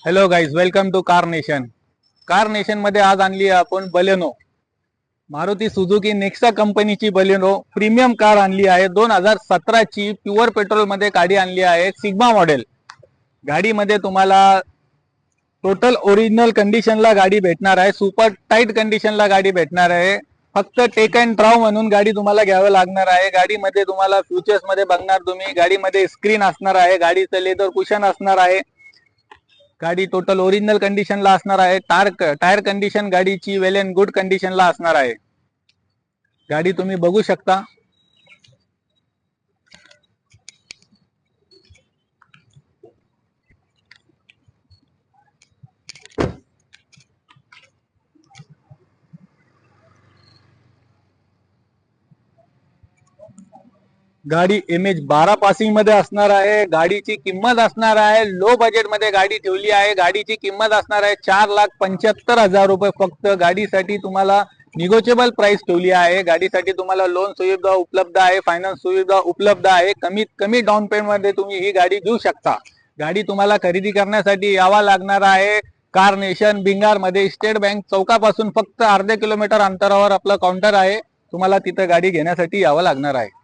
Hello guys, welcome to Car Nation. Car Nation मध्ये आज आणली आहे आपण बलेनो. मारुती सुझुकी नेक्सा कंपनीची बलेनो प्रीमियम कार आणली आहे. 2017 ची प्युअर पेट्रोल मध्ये गाडी आणली आहे. सिग्मा मॉडेल गाडीमध्ये तुम्हाला टोटल ओरिजिनल कंडिशनला गाडी भेटणार आहे. सुपर टाईट कंडिशनला गाडी भेटणार आहे. फक्त टेक अँड ड्राइव्ह म्हणून गाडी तुम्हाला घ्यावं लागणार आहे. गाडीमध्ये तुम्हाला फ्युचर्स मध्ये बघणार तुम्ही, गाडीमध्ये स्क्रीन असणार आहे, गाडीचं लेदर कुशन असणार आहे. गाडी टोटल ओरिजिनल कंडिशनला असणार आहे. टायर कंडिशन गाडीची वेल अँड गुड कंडिशनला असणार आहे. गाडी तुम्ही बघू शकता. गाडी MH12 पासिंग मध्ये असणार आहे. गाडीची किंमत असणार आहे, लो बजेट मध्ये गाडी ठेवली आहे. गाडीची किंमत असणार आहे 4,75,000 रुपये. फक्त गाडीसाठी तुम्हाला निगोशिएबल प्राइस ठेवली आहे. गाडीसाठी तुम्हाला लोन सुविधा उपलब्ध आहे, फायनान्स सुविधा उपलब्ध आहे. कमीत कमी डाऊन पेमेंट मध्ये तुम्ही ही गाडी घेऊ शकता. गाडी तुम्हाला खरेदी करण्यासाठी यावा लागणार आहे कार नेशन भिंगार मध्ये. स्टेट बँक चौकापासून फक्त अर्ध्या किलोमीटर अंतरावर आपलं काउंटर आहे. तुम्हाला तिथं गाडी घेण्यासाठी यावं लागणार आहे.